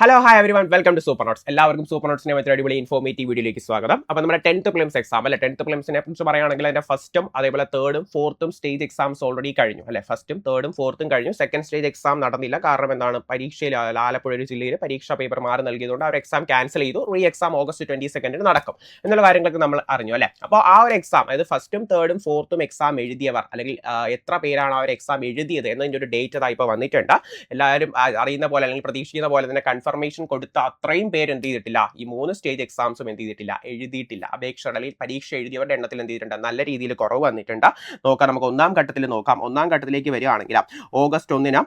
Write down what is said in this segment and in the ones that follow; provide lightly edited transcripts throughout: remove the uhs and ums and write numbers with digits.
Hello hi everyone welcome to super notes. എല്ലാവർക്കും super നോട്ട്സിനെ മറ്റൊരു അടിപൊളി ഇൻഫോർമേറ്റീവ് വീഡിയോയിലേക്ക് സ്വാഗതം. അപ്പോൾ നമ്മുടെ 10th പ്രിലിംസ് എക്സാം അല്ലെ, 10th പ്രിലിംസിനെ കുറിച്ച് പറയുകയാണെങ്കിൽ അതിന്റെ ഫസ്റ്റും അതേപോലെ തേർഡും ഫോർത്തും സ്റ്റേജ് എക്സാംസ് ഓൾറെഡി കഴിഞ്ഞു അല്ലെ. ഫസ്റ്റും തേർഡും ഫോർത്തും കഴിഞ്ഞു. സെക്കൻഡ് സ്റ്റേജ് എക്സാം നടന്നില്ല. കാരണം എന്താണ്, പരീക്ഷയിൽ ആലപ്പുഴ ഒരു ജില്ലയിൽ പരീക്ഷാ പേപ്പർ മാറി നൽകിയതുകൊണ്ട് ആ ഒരു എക്സാം ക്യാൻസൽ ചെയ്തു. റീ എക്സാം ഓഗസ്റ്റ് 22 നടക്കും എന്നുള്ള കാര്യങ്ങളൊക്കെ നമ്മൾ അറിഞ്ഞു അല്ലെ. അപ്പോൾ ആ ഒരു എക്സാം, അതായത് ഫസ്റ്റും തേർഡും ഫോർത്തും എക്സാം എഴുതിയവർ അല്ലെങ്കിൽ എത്ര പേരാണ് ആ ഒരു എക്സാം എഴുതിയത് എന്നതിൻ്റെ ഒരു ഡേറ്റ് അതാ ഇപ്പോൾ വന്നിട്ടുണ്ട്. എല്ലാവരും അറിയുന്ന പോലെ അല്ലെങ്കിൽ പ്രതീക്ഷിക്കുന്ന പോലെ തന്നെ കൺഫർമേഷൻ കൊടുത്ത അത്രയും പേര് എന്ത് ചെയ്തിട്ടില്ല, ഈ 3 സ്റ്റേജ് എക്സാംസും എന്ത് ചെയ്തിട്ടില്ല, എഴുതിയിട്ടില്ല. അപേക്ഷ അല്ലെങ്കിൽ പരീക്ഷ എഴുതിയവരുടെ എണ്ണത്തിൽ എന്ത് ചെയ്തിട്ടുണ്ട്, നല്ല രീതിയിൽ കുറവ് വന്നിട്ടുണ്ട്. നോക്കാം, നമുക്ക് ഒന്നാം ഘട്ടത്തിൽ നോക്കാം. ഒന്നാം ഘട്ടത്തിലേക്ക് വരികയാണെങ്കിൽ ഓഗസ്റ്റ് 1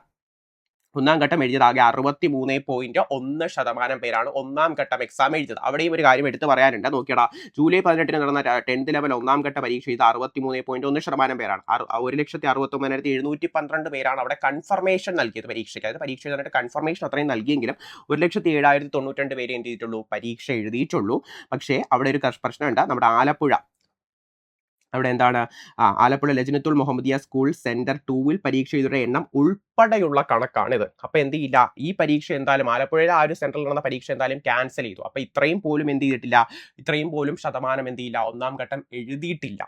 ഒന്നാം ഘട്ടം എഴുതിയത് ആകെ 63.1% പേരാണ് ഒന്നാം ഘട്ടം എക്സാം എഴുതിയത്. അവിടെയും ഒരു കാര്യം എടുത്ത് പറയാനുണ്ട്. നോക്കിയടാ, ജൂലൈ 18 നടന്ന 10th ലെവൽ ഒന്നാം ഘട്ട പരീക്ഷ ചെയ്ത 63.1% പേരാണ്. 1,69,712 പേരാണ് അവിടെ കൺഫർമേഷൻ നൽകിയത് പരീക്ഷയ്ക്ക്. അതായത് പരീക്ഷ എഴുതാനായിട്ട് കൺഫർമേഷൻ അത്രയും നൽകിയെങ്കിലും 1,07,092 പേര് എന്ത് ചെയ്തിട്ടുള്ളൂ, പരീക്ഷ എഴുതിയിട്ടുള്ളൂ. പക്ഷേ അവിടെ ഒരു പ്രശ്നമുണ്ട്. നമ്മുടെ ആലപ്പുഴ, അവിടെ എന്താണ്, ആലപ്പുഴ ലജ്നത്തുൽ മുഹമ്മദിയ സ്കൂൾ സെന്റർ 2-ൽ പരീക്ഷ എഴുതിയുടെ എണ്ണം ഉൾപ്പെടെയുള്ള കണക്കാണിത്. അപ്പൊ എന്ത് ചെയ്യില്ല, ഈ പരീക്ഷ എന്തായാലും ആലപ്പുഴയിലെ ആ ഒരു സെന്ററിൽ നടന്ന പരീക്ഷ എന്തായാലും ക്യാൻസൽ ചെയ്തു. അപ്പൊ ഇത്രയും പോലും എന്ത് ചെയ്തിട്ടില്ല, ഇത്രയും പോലും ശതമാനം എന്ത് ചെയ്യില്ല, ഒന്നാം ഘട്ടം എഴുതിയിട്ടില്ല.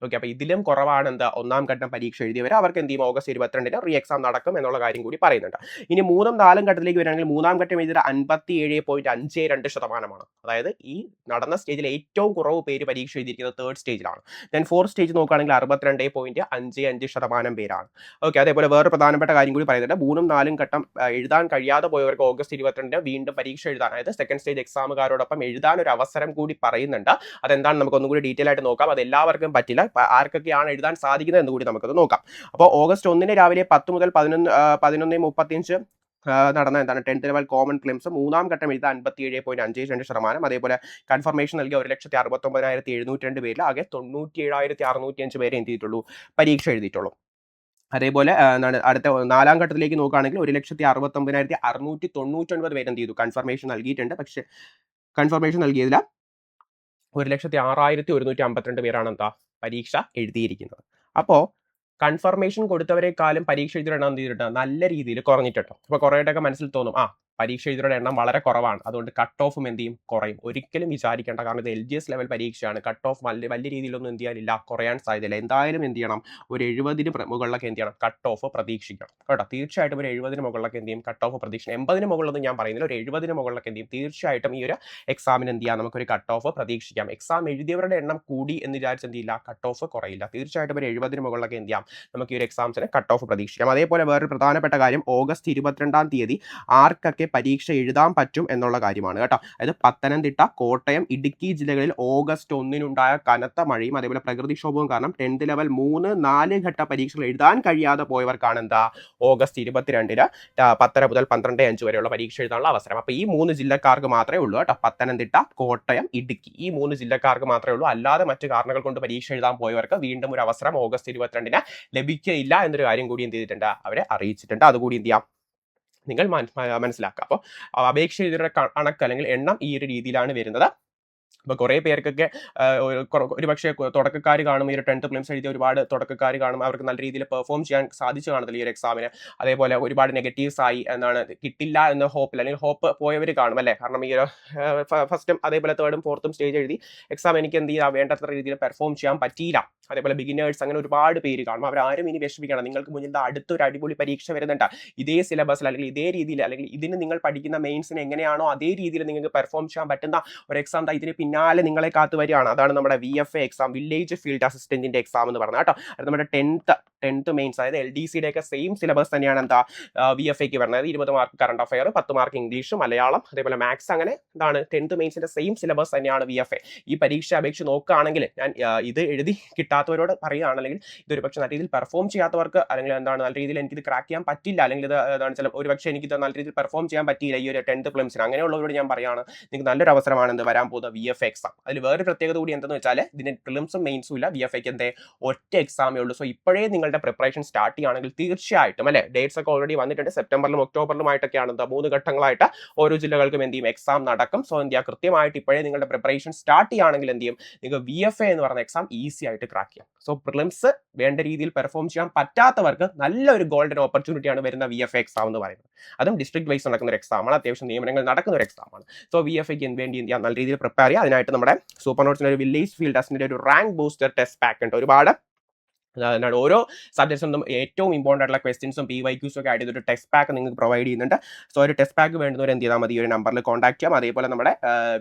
ഓക്കെ, അപ്പൊ ഇതിലും കുറവാണ് എന്താ, ഒന്നാം ഘട്ടം പരീക്ഷ എഴുതിയവർ. അവർക്ക് എന്ത് ചെയ്യും, ഓഗസ്റ്റ് 22 റീ എക്സാം നടക്കും എന്നുള്ള കാര്യം കൂടി പറയുന്നുണ്ട്. ഇനി 3ഉം 4ഉം ഘട്ടത്തിലേക്ക് വരികയാണെങ്കിൽ മൂന്നാം ഘട്ടം എഴുതിയത് 57.52%. അതായത് ഈ നടന്ന സ്റ്റേജിൽ ഏറ്റവും കുറവ് പേര് പരീക്ഷ എഴുതിയിരിക്കുന്നത് തേർഡ് സ്റ്റേജിലാണ്. ദെൻ ഫോർത്ത് സ്റ്റേജ് നോക്കുകയാണെങ്കിൽ 62.55% പേരാണ്. ഓക്കെ, അതേപോലെ വേറെ പ്രധാനപ്പെട്ട കാര്യം കൂടി പറയുന്നുണ്ട്. 3ഉം 4ഉം ഘട്ടം എഴുതാൻ കഴിയാതെ പോയവർക്ക് ഓഗസ്റ്റ് 22 വീണ്ടും പരീക്ഷ എഴുതാൻ, അതായത് സെക്കൻഡ് സ്റ്റേജ് എക്സാമുകാരോടൊപ്പം എഴുതാൻ ഒരു അവസരം കൂടി പറയുന്നുണ്ട്. അതെന്താണ് നമുക്ക് ഒന്നും കൂടി ഡീറ്റെയിൽ ആയിട്ട് നോക്കാം. അത് എല്ലാവർക്കും പറ്റില്ല, ആർക്കൊക്കെയാണ് എഴുതാൻ സാധിക്കുന്നത് എന്ന് കൂടി നമുക്കത് നോക്കാം. അപ്പോൾ ഓഗസ്റ്റ് 1 രാവിലെ 10 മുതൽ 11:35 നടന്ന എന്താണ് 10th ലെവൽ കോമൺ പ്രിലിംസ് മൂന്നാം ഘട്ടം എഴുതാൻ 57.52%. അതേപോലെ കൺഫർമേഷൻ നൽകിയ 1,69,702 പേരിൽ ആകെ 97,605 പേരെ എന്ത് ചെയ്തിട്ടുള്ളൂ, പരീക്ഷ എഴുതിയിട്ടുള്ളൂ. അതേപോലെ എന്താണ് അടുത്ത നാലാം ഘട്ടത്തിലേക്ക് നോക്കുകയാണെങ്കിൽ 1,69,699 പേര് എന്ത് ചെയ്തു, കൺഫർമേഷൻ നൽകിയിട്ടുണ്ട്. പക്ഷേ കൺഫർമേഷൻ നൽകിയതിൽ 1,06,152 പേരാണ് എന്താ, പരീക്ഷ എഴുതിയിരിക്കുന്നത്. അപ്പോൾ കൺഫർമേഷൻ കൊടുത്തവരെക്കാളും പരീക്ഷ എഴുതിയവരുടെ എണ്ണം എന്ത് ചെയ്തിട്ടുണ്ട്, നല്ല രീതിയിൽ കുറഞ്ഞിട്ടുണ്ട്. അപ്പോൾ കുറേയൊക്കെ മനസ്സിൽ തോന്നും, പരീക്ഷ എഴുതിയവരുടെ എണ്ണം വളരെ കുറവാണ്, അതുകൊണ്ട് കട്ട് ഓഫും എന്ത് ചെയ്യും, കുറയും. ഒരിക്കലും വിചാരിക്കേണ്ട. കാരണം ഇത് LGS ലെവൽ പരീക്ഷയാണ്. കട്ട് ഓഫ് വലിയ രീതിയിലൊന്നും എന്ത് ചെയ്യാനില്ല, കുറയാൻ സാധ്യതയില്ല. എന്തായാലും എന്ത് ചെയ്യണം, ഒരു 70 മുകളിലൊക്കെ എന്ത് ചെയ്യണം, കട്ട് ഓഫ് പ്രതീക്ഷിക്കണം കേട്ടോ. തീർച്ചയായിട്ടും ഒരു 70 മുകളിലൊക്കെ എന്ത് ചെയ്യും, കട്ട് ഓഫ് പ്രതീക്ഷിക്കണം. 80 മുകളിലൊന്നും ഞാൻ പറയുന്നില്ല, ഒരു 70 മുകളിലൊക്കെ എന്ത് ചെയ്യും, തീർച്ചയായിട്ടും ഈ ഒരു എക്സാമിന് എന്ത് ചെയ്യാം, നമുക്കൊരു കട്ട് ഓഫ് പ്രതീക്ഷിക്കാം. എക്സാം എഴുതിയവരുടെ എണ്ണം കൂടി എന്ന് വിചാരിച്ച് എന്ത് ചെയ്യില്ല, കട്ട് ഓഫ് കുറയില്ല. തീർച്ചയായിട്ടും ഒരു 70 മുകളിലൊക്കെ എന്ത് ചെയ്യാം, നമുക്ക് ഈ ഒരു എക്സാംസിന് കട്ട് ഓഫ് പ്രതീക്ഷിക്കാം. അതേപോലെ വേറൊരു പ്രധാനപ്പെട്ട കാര്യം, ഓഗസ്റ്റ് 22 ആർക്കൊക്കെ പരീക്ഷ എഴുതാൻ പറ്റും എന്നുള്ള കാര്യമാണ് കേട്ടോ. അതായത് പത്തനംതിട്ട, കോട്ടയം, ഇടുക്കി ജില്ലകളിൽ ഓഗസ്റ്റ് 1 കനത്ത മഴയും അതേപോലെ പ്രകൃതിക്ഷോഭവും കാരണം 10th ലെവൽ 3, 4 ഘട്ട പരീക്ഷകൾ എഴുതാൻ കഴിയാതെ പോയവർക്കാണ് എന്താ, ഓഗസ്റ്റ് 22 10 മുതൽ 12:05 വരെയുള്ള പരീക്ഷ എഴുതാനുള്ള അവസരം. അപ്പോൾ ഈ 3 ജില്ലക്കാർക്ക് മാത്രമേ ഉള്ളൂ കേട്ടോ. പത്തനംതിട്ട, കോട്ടയം, ഇടുക്കി, ഈ 3 ജില്ലക്കാർക്ക് മാത്രമേ ഉള്ളൂ. അല്ലാതെ മറ്റു കാരണങ്ങൾ കൊണ്ട് പരീക്ഷ എഴുതാൻ പോയവർക്ക് വീണ്ടും ഒരു അവസരം ഓഗസ്റ്റ് 22 ലഭിക്കുകയില്ല എന്നൊരു കാര്യം കൂടി എന്ത് ചെയ്തിട്ടുണ്ട്, അവരെ അറിയിച്ചിട്ടുണ്ട്. അതുകൂടി എന്ത് ചെയ്യാം, നിങ്ങൾ മനസ്സിലാക്കുക. അപ്പോൾ അപേക്ഷ എഴുതിയവരുടെ കണക്ക് അല്ലെങ്കിൽ എണ്ണം ഈ ഒരു രീതിയിലാണ് വരുന്നത്. അപ്പോൾ കുറേ പേർക്കൊക്കെ ഒരു പക്ഷേ തുടക്കക്കാർ കാണും, ഈ ഒരു 10th പ്രിലിംസ് എഴുതിയ ഒരുപാട് തുടക്കക്കാർ കാണും, അവർക്ക് നല്ല രീതിയിൽ പെർഫോം ചെയ്യാൻ സാധിച്ചു കാണത്തില്ല ഈ ഒരു എക്സാമിന്. അതേപോലെ ഒരുപാട് നെഗറ്റീവ്സ് ആയി, എന്താണ് കിട്ടില്ല എന്ന ഹോപ്പിൽ അല്ലെങ്കിൽ ഹോപ്പ് പോയവർ കാണും അല്ലേ. കാരണം ഈ ഒരു ഫസ്റ്റും അതേപോലെ തേർഡും ഫോർത്തും സ്റ്റേജ് എഴുതി എക്സാം എനിക്ക് എന്ത് ചെയ്യാം, വേണ്ടത്ര രീതിയിൽ പെർഫോം ചെയ്യാൻ പറ്റിയില്ല. അതേപോലെ ബിഗിനേഴ്സ്, അങ്ങനെ ഒരുപാട് പേര് കാണും. അവരാരും ഇനി വിഷമിക്കണം. നിങ്ങൾക്ക് മുന്നിൽ അടുത്തൊരു അടിപൊളി പരീക്ഷ വരുന്നുണ്ട്. ഇതേ സിലബസിൽ അല്ലെങ്കിൽ ഇതേ രീതിയിൽ അല്ലെങ്കിൽ ഇതിന് നിങ്ങൾ പഠിക്കുന്ന മെയിൻസിന് എങ്ങനെയാണോ അതേ രീതിയിൽ നിങ്ങൾക്ക് പെർഫോം ചെയ്യാൻ പറ്റുന്ന ഒരു എക്സാം ഇതിന് പിന്നാലെ നിങ്ങളെ കാത്തു വരികയാണ്. അതാണ് നമ്മുടെ VFA എക്സാം, വില്ലേജ് ഫീൽഡ് അസിസ്റ്റന്റിന്റെ എക്സാം എന്ന് പറഞ്ഞാൽ കേട്ടോ. അത് നമ്മുടെ 10th മെയിൻസ്, അതായത് LDCയുടെ ഒക്കെ സെയിം സിലബസ് തന്നെയാണ് എന്താ VFAക്ക് വരുന്നത്. 20 mark current affair, 10 mark English, Malayalam, അതേപോലെ മാത്സ്, അങ്ങനെ എന്താണ് 10th മെയിൻസിന്റെ സെയിം സിലബസ് തന്നെയാണ് VFA. ഈ പരീക്ഷ അപേക്ഷ നോക്കുകയാണെങ്കിൽ ഞാൻ ഇത് എഴുതി കിട്ടാത്തവരോട് പറയുകയാണെങ്കിൽ, ഇതൊരു പക്ഷേ നല്ല രീതിയിൽ പെർഫോം ചെയ്യാത്തവർക്ക് അല്ലെങ്കിൽ എന്താണ് നല്ല രീതിയിൽ എനിക്കിത് ക്രാക്ക് ചെയ്യാൻ പറ്റില്ല, അല്ലെങ്കിൽ ഇത് എന്താണ് ചില ഒരു പക്ഷേ എനിക്കിത് നല്ല രീതിയിൽ പെർഫോം ചെയ്യാൻ പറ്റിയില്ല ഈ ഒരു 10th പ്രിലിംസിന്, അങ്ങനെയുള്ളവരോട് ഞാൻ പറയുകയാണ്, നിങ്ങൾക്ക് നല്ലൊരു അവസരമാണ് എന്ത് വരാൻ പോകുന്ന VFA എക്സാം. അതിൽ വേറൊരു പ്രത്യേകത കൂടി എന്തെന്ന് വെച്ചാൽ, ഇതിന് പ്രിലിംസും മെയിൻസും ഇല്ല. VFAക്ക് എന്തേ ഒറ്റ എക്സാമേ ഉള്ളൂ. സോ ഇപ്പോഴേ നിങ്ങൾ നിങ്ങളുടെ പ്രിപ്പറേഷൻ സ്റ്റാർട്ട് ചെയ്യുകയാണെങ്കിൽ തീർച്ചയായിട്ടും അല്ലെ ഡേറ്റ്സ് ഒക്കെ ഓൾറെഡി വന്നിട്ടുണ്ട്. സെപ്റ്റംബറിലും ഒക്ടോബറിലുമായിട്ടൊക്കെയാണ് എന്താ 3 ഘട്ടങ്ങളായിട്ട് ഓരോ ജില്ലകൾക്കും എന്ത് ചെയ്യും എക്സാം നടക്കും. സോ എന്ത് ചെയ്യുക കൃത്യമായിട്ട് ഇപ്പോഴേ നിങ്ങളുടെ പ്രിപ്പറേഷൻ സ്റ്റാർട്ട് ചെയ്യുകയാണെങ്കിൽ എന്ത് ചെയ്യും നിങ്ങൾക്ക് VFA എന്ന് പറയുന്ന എക്സാം ഈസി ആയിട്ട് ക്രാക്ക് ചെയ്യാം. സോ പ്രിലിംസ് വേണ്ട രീതിയിൽ പെർഫോം ചെയ്യാൻ പറ്റാത്തവർക്ക് നല്ലൊരു ഗോൾഡൻ ഓപ്പർച്യൂണിറ്റിയാണ് വരുന്ന VFA എക്സാം എന്ന് പറയുന്നത്. അതും ഡിസ്ട്രിക്ട് വൈസ് നടക്കുന്ന ഒരു എക്സാമാണ്, അത്യാവശ്യം നിയമനങ്ങൾ നടക്കുന്ന ഒരു എക്സാമാണ്. സോ VFAക്ക് വേണ്ടി എന്ത് ചെയ്യാം നല്ല രീതിയിൽ പ്രിപ്പയർ ചെയ്യുക. അതിനായിട്ട് നമ്മുടെ സൂപ്പർ നോട്ട്സിന്റെ ഒരു വില്ലേജ് ഫീൽഡ് ടെസ്റ്റിന്റെ ഒരു റാങ്ക് ബൂസ്റ്റർ ടെസ്റ്റ് പാക്ക് ഉണ്ട്. ഒരുപാട് ഓരോ സബ്ജക്ട്സും ഏറ്റവും ഇമ്പോർട്ടൻ്റ് ആയിട്ടുള്ള ക്വസ്റ്റ്യൻസും PYQs ഒക്കെ ആയിട്ട് ഒരു ടെസ്റ്റ് പാക്ക് നിങ്ങൾക്ക് പ്രൊവൈഡ് ചെയ്യുന്നുണ്ട്. സോ ഒരു ടെസ്റ്റ് പാക്ക് വേണ്ടുന്നവർ എന്ത് ചെയ്താൽ മതി, ഈ ഒരു നമ്പറിൽ കോൺടാക്ട് ചെയ്യാം. അതേപോലെ നമ്മുടെ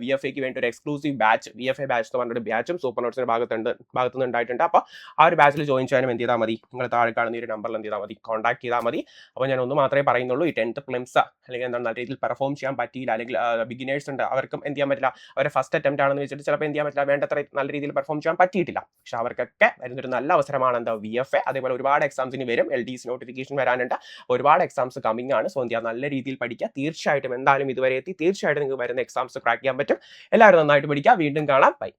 VFAക്ക് വേണ്ടി ഒരു എക്സ്ക്ലൂസീവ് ബാച്ച് VFA ബാച്ച് എന്ന് പറഞ്ഞൊരു ബാച്ചും സൂപ്പർ നോട്ട്സിന്റെ ഭാഗത്തുനിന്ന് ഉണ്ടായിട്ടുണ്ട്. അപ്പോൾ ആ ഒരു ബാച്ചിൽ ജോയിൻ ചെയ്യാനും എന്ത് ചെയ്താൽ മതി, നിങ്ങൾ താഴെ കാണുന്ന ഈ ഒരു നമ്പറിൽ എന്ത് ചെയ്താൽ മതി, കോൺടാക്ട് ചെയ്താൽ മതി. അപ്പോൾ ഞാൻ ഒന്ന് മാത്രമേ പറയുന്നുള്ളൂ, ഈ 10th പ്രിലിംസ് അല്ലെങ്കിൽ എന്താണ് നല്ല രീതിയിൽ പെർഫോം ചെയ്യാൻ പറ്റിയില്ല, അല്ലെങ്കിൽ ബിഗിനേഴ്സ് ഉണ്ട് അവർക്കും എന്ത് ചെയ്യാൻ പറ്റില്ല, അവരെ ഫസ്റ്റ് അറ്റംപ്റ്റ് ആണെന്ന് വെച്ചിട്ട് ചിലപ്പോൾ എന്ത് ചെയ്യാൻ പറ്റില്ല, വേണ്ടത്ര നല്ല രീതിയിൽ പെർഫോം ചെയ്യാൻ പറ്റിയിട്ടില്ല. പക്ഷെ അവർക്കൊക്കെ വരുന്നൊരു നല്ല അവസരമാണ് എന്താ VFA. അതേപോലെ ഒരുപാട് എക്സാംസിന് വരും, LDC നോട്ടിഫിക്കേഷൻ വരാനുണ്ട്, ഒരുപാട് എക്സാംസ് കമ്മിങ് ആണ്. സോ എന്ത് നല്ല രീതിയിൽ പഠിക്കുക. തീർച്ചയായിട്ടും എന്തായാലും ഇതുവരെ എത്തി തീർച്ചയായിട്ടും നിങ്ങൾക്ക് വരുന്ന എക്സാംസ് ക്രാക്ക് ചെയ്യാൻ പറ്റും. എല്ലാവരും നന്നായിട്ട് പഠിക്കുക. വീണ്ടും കാണാം. ബൈ.